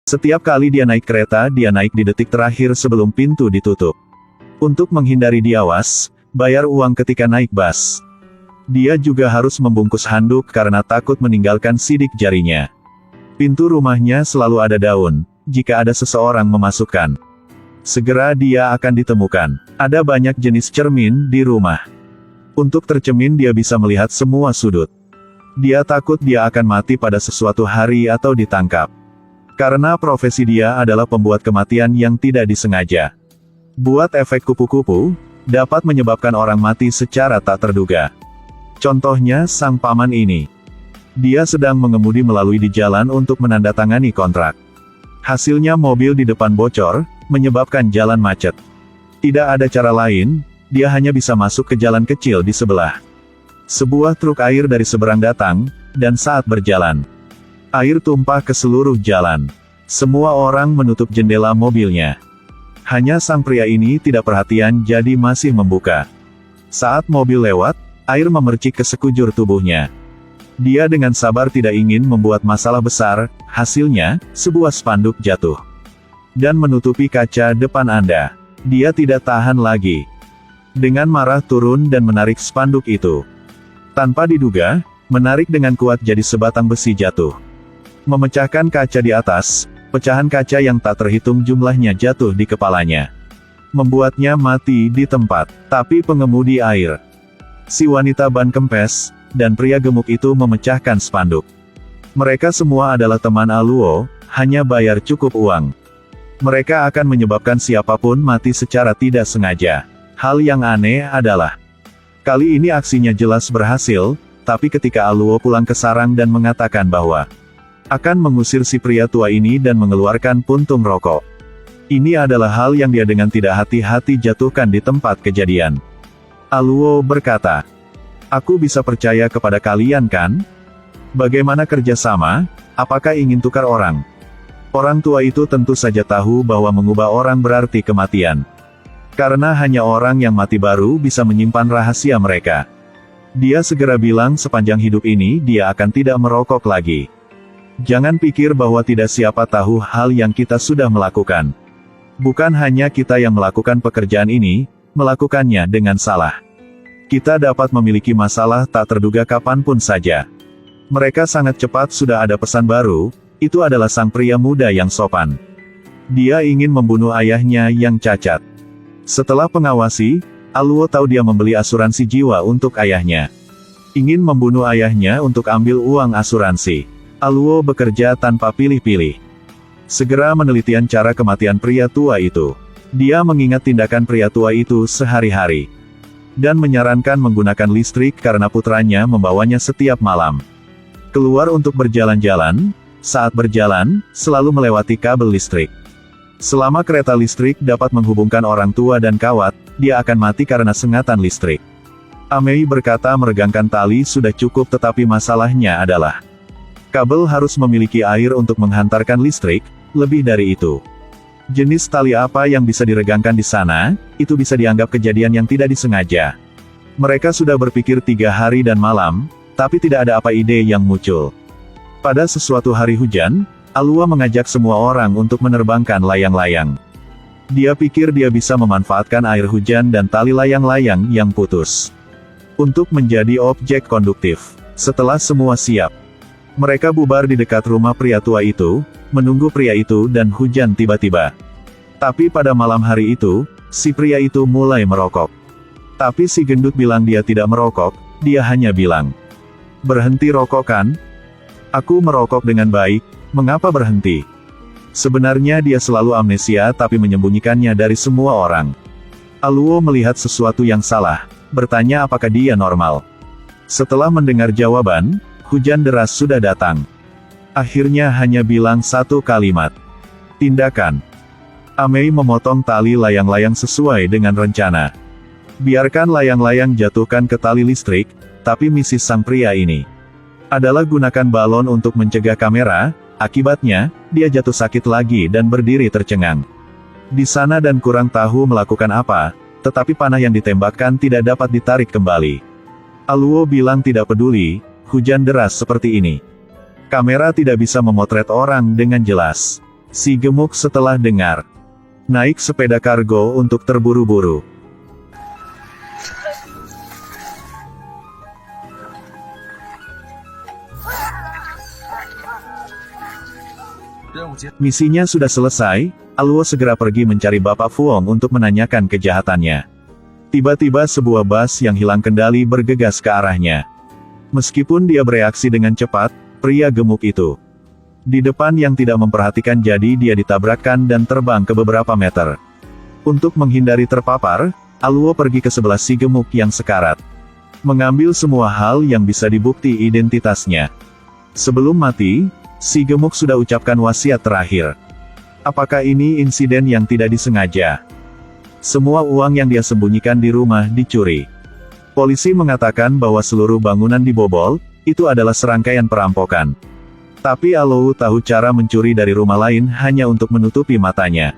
Setiap kali dia naik kereta, dia naik di detik terakhir sebelum pintu ditutup. Untuk menghindari diawas, bayar uang ketika naik bus. Dia juga harus membungkus handuk karena takut meninggalkan sidik jarinya. Pintu rumahnya selalu ada daun, jika ada seseorang memasukkan. Segera dia akan ditemukan. Ada banyak jenis cermin di rumah. Untuk tercemin dia bisa melihat semua sudut. Dia takut dia akan mati pada sesuatu hari atau ditangkap. Karena profesi dia adalah pembuat kematian yang tidak disengaja. Buat efek kupu-kupu, dapat menyebabkan orang mati secara tak terduga. Contohnya sang paman ini. Dia sedang mengemudi melalui di jalan untuk menandatangani kontrak. Hasilnya mobil di depan bocor, menyebabkan jalan macet. Tidak ada cara lain, dia hanya bisa masuk ke jalan kecil di sebelah. Sebuah truk air dari seberang datang, dan saat berjalan, air tumpah ke seluruh jalan. Semua orang menutup jendela mobilnya. Hanya sang pria ini tidak perhatian jadi masih membuka. Saat mobil lewat, air memercik ke sekujur tubuhnya. Dia dengan sabar tidak ingin membuat masalah besar, hasilnya, sebuah spanduk jatuh. Dan menutupi kaca depan Anda. Dia tidak tahan lagi. Dengan marah turun dan menarik spanduk itu. Tanpa diduga, menarik dengan kuat jadi sebatang besi jatuh. Memecahkan kaca di atas, pecahan kaca yang tak terhitung jumlahnya jatuh di kepalanya. Membuatnya mati di tempat, tapi pengemudi air, si wanita ban kempes, dan pria gemuk itu memecahkan spanduk. Mereka semua adalah teman Aluo, hanya bayar cukup uang. Mereka akan menyebabkan siapapun mati secara tidak sengaja. Hal yang aneh adalah, kali ini aksinya jelas berhasil, tapi ketika Aluo pulang ke sarang dan mengatakan bahwa akan mengusir si pria tua ini dan mengeluarkan puntung rokok. Ini adalah hal yang dia dengan tidak hati-hati jatuhkan di tempat kejadian. Aluo berkata, "Aku bisa percaya kepada kalian kan? Bagaimana kerjasama? Apakah ingin tukar orang?" Orang tua itu tentu saja tahu bahwa mengubah orang berarti kematian. Karena hanya orang yang mati baru bisa menyimpan rahasia mereka. Dia segera bilang sepanjang hidup ini dia akan tidak merokok lagi. Jangan pikir bahwa tidak siapa tahu hal yang kita sudah melakukan. Bukan hanya kita yang melakukan pekerjaan ini, melakukannya dengan salah. Kita dapat memiliki masalah tak terduga kapanpun saja. Mereka sangat cepat sudah ada pesan baru, itu adalah sang pria muda yang sopan. Dia ingin membunuh ayahnya yang cacat. Setelah pengawasi, Aluo tahu dia membeli asuransi jiwa untuk ayahnya. Ingin membunuh ayahnya untuk ambil uang asuransi. Aluo bekerja tanpa pilih-pilih. Segera menelitian cara kematian pria tua itu. Dia mengingat tindakan pria tua itu sehari-hari. Dan menyarankan menggunakan listrik karena putranya membawanya setiap malam. Keluar untuk berjalan-jalan, saat berjalan, selalu melewati kabel listrik. Selama kereta listrik dapat menghubungkan orang tua dan kawat, dia akan mati karena sengatan listrik. Amei berkata meregangkan tali sudah cukup tetapi masalahnya adalah kabel harus memiliki air untuk menghantarkan listrik, lebih dari itu. Jenis tali apa yang bisa diregangkan di sana, itu bisa dianggap kejadian yang tidak disengaja. Mereka sudah berpikir 3 hari dan malam, tapi tidak ada apa ide yang muncul. Pada sesuatu hari hujan, Aluo mengajak semua orang untuk menerbangkan layang-layang. Dia pikir dia bisa memanfaatkan air hujan dan tali layang-layang yang putus untuk menjadi objek konduktif. Setelah semua siap, mereka bubar di dekat rumah pria tua itu, menunggu pria itu dan hujan tiba-tiba. Tapi pada malam hari itu, si pria itu mulai merokok. Tapi si gendut bilang dia tidak merokok, dia hanya bilang, "Berhenti rokok kan? Aku merokok dengan baik, mengapa berhenti?" Sebenarnya dia selalu amnesia tapi menyembunyikannya dari semua orang. Aluo melihat sesuatu yang salah, bertanya apakah dia normal. Setelah mendengar jawaban, hujan deras sudah datang. Akhirnya hanya bilang satu kalimat. Tindakan. Amei memotong tali layang-layang sesuai dengan rencana. Biarkan layang-layang jatuhkan ke tali listrik, tapi misi sang pria ini adalah gunakan balon untuk mencegah kamera, akibatnya, dia jatuh sakit lagi dan berdiri tercengang. Di sana dan kurang tahu melakukan apa, tetapi panah yang ditembakkan tidak dapat ditarik kembali. Aluo bilang tidak peduli, hujan deras seperti ini. Kamera tidak bisa memotret orang dengan jelas. Si gemuk setelah dengar. Naik sepeda kargo untuk terburu-buru. Misinya sudah selesai, Aluo segera pergi mencari Bapak Fuong untuk menanyakan kejahatannya. Tiba-tiba sebuah bus yang hilang kendali bergegas ke arahnya. Meskipun dia bereaksi dengan cepat, pria gemuk itu di depan yang tidak memperhatikan, jadi dia ditabrakkan dan terbang ke beberapa meter. Untuk menghindari terpapar, Aluo pergi ke sebelah si gemuk yang sekarat. Mengambil semua hal yang bisa dibukti identitasnya. Sebelum mati, si gemuk sudah ucapkan wasiat terakhir. Apakah ini insiden yang tidak disengaja? Semua uang yang dia sembunyikan di rumah dicuri. Polisi mengatakan bahwa seluruh bangunan dibobol, itu adalah serangkaian perampokan. Tapi Aluo tahu cara mencuri dari rumah lain hanya untuk menutupi matanya.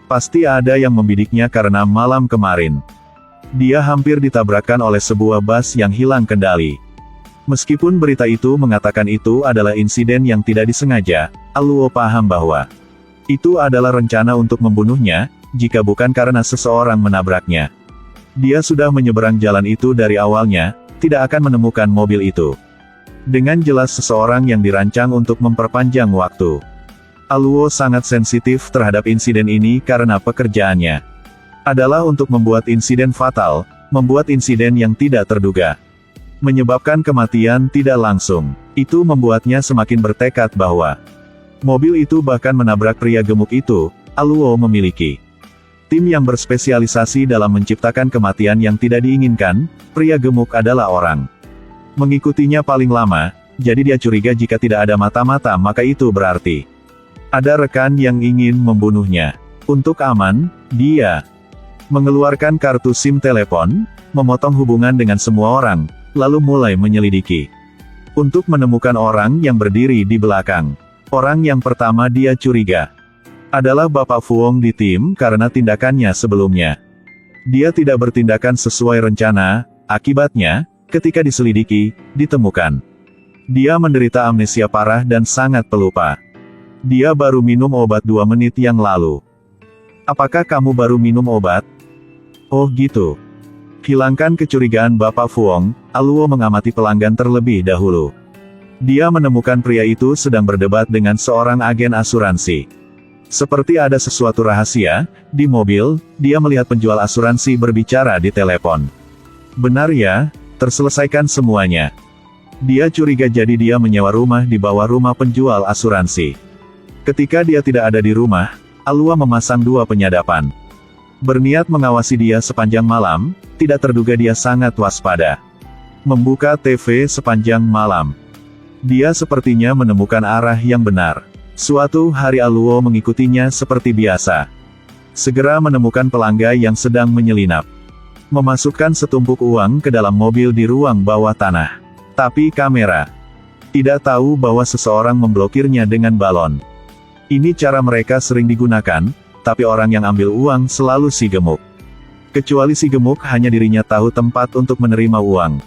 Pasti ada yang membidiknya karena malam kemarin dia hampir ditabrakkan oleh sebuah bus yang hilang kendali. Meskipun berita itu mengatakan itu adalah insiden yang tidak disengaja, Aluo paham bahwa itu adalah rencana untuk membunuhnya, jika bukan karena seseorang menabraknya. Dia sudah menyeberang jalan itu dari awalnya, tidak akan menemukan mobil itu. Dengan jelas seseorang yang dirancang untuk memperpanjang waktu. Aluo sangat sensitif terhadap insiden ini karena pekerjaannya adalah untuk membuat insiden fatal, membuat insiden yang tidak terduga, menyebabkan kematian tidak langsung. Itu membuatnya semakin bertekad bahwa mobil itu bahkan menabrak pria gemuk itu. Aluo memiliki tim yang berspesialisasi dalam menciptakan kematian yang tidak diinginkan. Pria gemuk adalah orang mengikutinya paling lama, jadi dia curiga jika tidak ada mata-mata maka itu berarti ada rekan yang ingin membunuhnya. Untuk aman, dia mengeluarkan kartu SIM telepon, memotong hubungan dengan semua orang, lalu mulai menyelidiki untuk menemukan orang yang berdiri di belakang. Orang yang pertama dia curiga adalah Bapak Fuong di tim karena tindakannya sebelumnya. Dia tidak bertindakan sesuai rencana, akibatnya, ketika diselidiki, ditemukan dia menderita amnesia parah dan sangat pelupa. Dia baru minum obat 2 menit yang lalu. Apakah kamu baru minum obat? Oh gitu. Hilangkan kecurigaan Bapak Fuong, Aluo mengamati pelanggan terlebih dahulu. Dia menemukan pria itu sedang berdebat dengan seorang agen asuransi. Seperti ada sesuatu rahasia, di mobil, dia melihat penjual asuransi berbicara di telepon. Benar ya, terselesaikan semuanya. Dia curiga jadi dia menyewa rumah di bawah rumah penjual asuransi. Ketika dia tidak ada di rumah, Aluo memasang 2 penyadapan. Berniat mengawasi dia sepanjang malam, tidak terduga dia sangat waspada. Membuka TV sepanjang malam. Dia sepertinya menemukan arah yang benar. Suatu hari Aluo mengikutinya seperti biasa. Segera menemukan pelanggan yang sedang menyelinap. Memasukkan setumpuk uang ke dalam mobil di ruang bawah tanah. Tapi kamera tidak tahu bahwa seseorang memblokirnya dengan balon. Ini cara mereka sering digunakan, tapi orang yang ambil uang selalu si gemuk. Kecuali si gemuk hanya dirinya tahu tempat untuk menerima uang.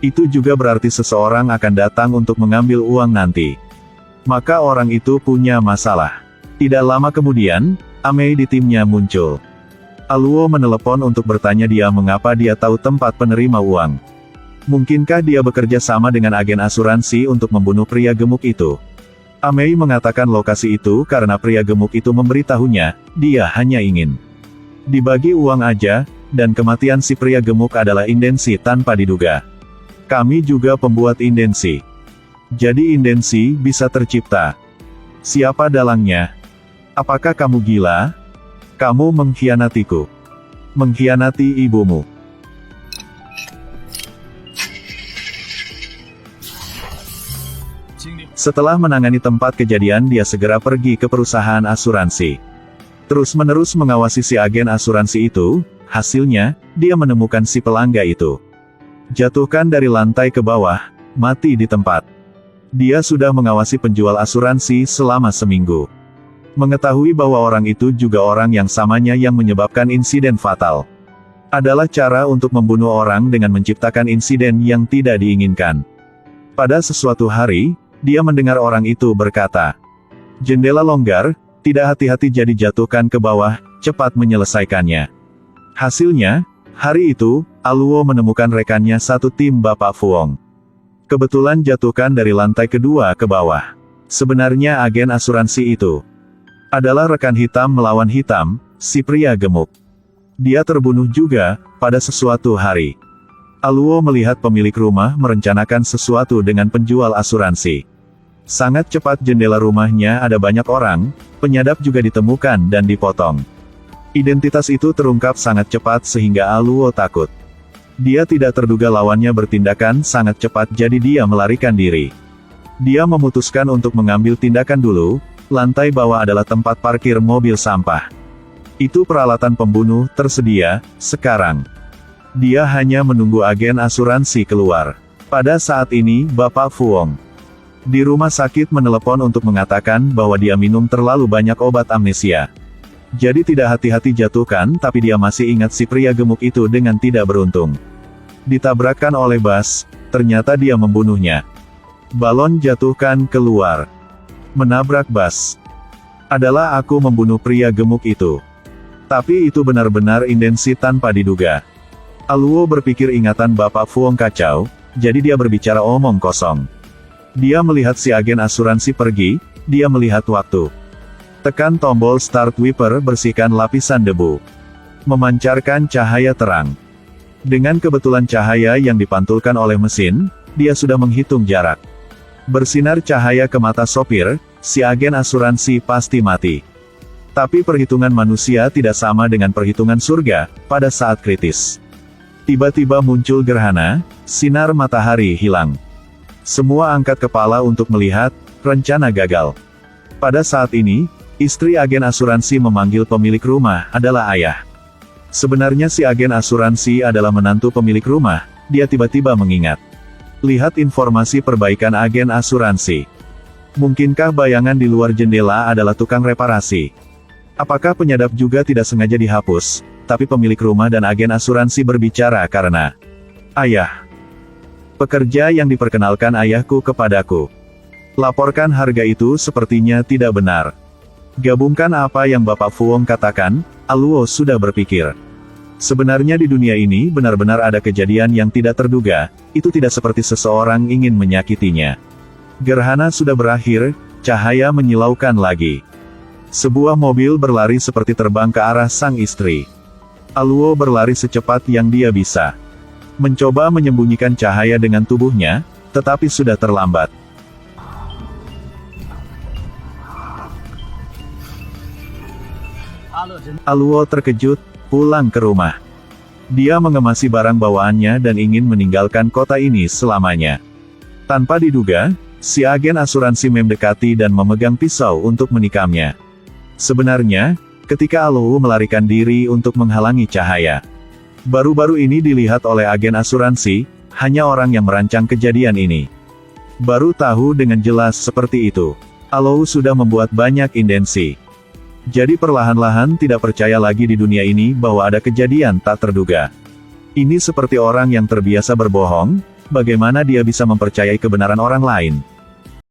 Itu juga berarti seseorang akan datang untuk mengambil uang nanti. Maka orang itu punya masalah. Tidak lama kemudian, Amei di timnya muncul. Aluo menelepon untuk bertanya dia mengapa dia tahu tempat penerima uang. Mungkinkah dia bekerja sama dengan agen asuransi untuk membunuh pria gemuk itu? Amei mengatakan lokasi itu karena pria gemuk itu memberitahunya, dia hanya ingin dibagi uang aja, dan kematian si pria gemuk adalah indensi tanpa diduga. Kami juga pembuat indensi. Jadi indensi bisa tercipta. Siapa dalangnya? Apakah kamu gila? Kamu mengkhianatiku. Mengkhianati ibumu. Setelah menangani tempat kejadian dia segera pergi ke perusahaan asuransi. Terus-menerus mengawasi si agen asuransi itu, hasilnya, dia menemukan si pelanggan itu jatuhkan dari lantai ke bawah, mati di tempat. Dia sudah mengawasi penjual asuransi selama seminggu. Mengetahui bahwa orang itu juga orang yang samanya yang menyebabkan insiden fatal. Adalah cara untuk membunuh orang dengan menciptakan insiden yang tidak diinginkan. Pada sesuatu hari, dia mendengar orang itu berkata, "Jendela longgar, Tidak hati-hati jadi jatuhkan ke bawah, cepat menyelesaikannya. Hasilnya, hari itu, Aluo menemukan rekannya satu tim Bapak Fuong. Kebetulan jatuhkan dari lantai kedua ke bawah. Sebenarnya agen asuransi itu adalah rekan hitam melawan hitam, si pria gemuk. Dia terbunuh juga, pada sesuatu hari. Aluo melihat pemilik rumah merencanakan sesuatu dengan penjual asuransi. Sangat cepat jendela rumahnya ada banyak orang, penyadap juga ditemukan dan dipotong. Identitas itu terungkap sangat cepat sehingga Aluo takut. Dia tidak terduga lawannya bertindakan sangat cepat jadi dia melarikan diri. Dia memutuskan untuk mengambil tindakan dulu, lantai bawah adalah tempat parkir mobil sampah. Itu peralatan pembunuh tersedia, sekarang. Dia hanya menunggu agen asuransi keluar. Pada saat ini, Bapak Fuong di rumah sakit menelepon untuk mengatakan bahwa dia minum terlalu banyak obat amnesia. Jadi tidak hati-hati jatuhkan tapi dia masih ingat si pria gemuk itu dengan tidak beruntung. Ditabrakkan oleh bus, ternyata dia membunuhnya. Balon jatuhkan keluar. Menabrak bus. Adalah aku membunuh pria gemuk itu. Tapi itu benar-benar intensi tanpa diduga. Aluo berpikir ingatan Bapak Fuong kacau, jadi dia berbicara omong kosong. Dia melihat si agen asuransi pergi, dia melihat waktu. Tekan tombol start wiper bersihkan lapisan debu. Memancarkan cahaya terang. Dengan kebetulan cahaya yang dipantulkan oleh mesin, dia sudah menghitung jarak. Bersinar cahaya ke mata sopir, si agen asuransi pasti mati. Tapi perhitungan manusia tidak sama dengan perhitungan surga, pada saat kritis. Tiba-tiba muncul gerhana, sinar matahari hilang. Semua angkat kepala untuk melihat, rencana gagal. Pada saat ini, istri agen asuransi memanggil pemilik rumah adalah ayah. Sebenarnya si agen asuransi adalah menantu pemilik rumah, dia tiba-tiba mengingat. Lihat informasi perbaikan agen asuransi. Mungkinkah bayangan di luar jendela adalah tukang reparasi? Apakah penyadap juga tidak sengaja dihapus, tapi pemilik rumah dan agen asuransi berbicara karena ayah. Pekerja yang diperkenalkan ayahku kepadaku. Laporkan harga itu sepertinya tidak benar. Gabungkan apa yang Bapak Fuong katakan, Aluo sudah berpikir. Sebenarnya di dunia ini benar-benar ada kejadian yang tidak terduga, itu tidak seperti seseorang ingin menyakitinya. Gerhana sudah berakhir, cahaya menyilaukan lagi. Sebuah mobil berlari seperti terbang ke arah sang istri. Aluo berlari secepat yang dia bisa. Mencoba menyembunyikan cahaya dengan tubuhnya, tetapi sudah terlambat. Aluo terkejut, pulang ke rumah. Dia mengemasi barang bawaannya dan ingin meninggalkan kota ini selamanya. Tanpa diduga, si agen asuransi mendekati dan memegang pisau untuk menikamnya. Sebenarnya, ketika Aluo melarikan diri untuk menghalangi cahaya. Baru-baru ini dilihat oleh agen asuransi, hanya orang yang merancang kejadian ini. Baru tahu dengan jelas seperti itu. Aluo sudah membuat banyak intensi. Jadi perlahan-lahan tidak percaya lagi di dunia ini bahwa ada kejadian tak terduga. Ini seperti orang yang terbiasa berbohong, bagaimana dia bisa mempercayai kebenaran orang lain?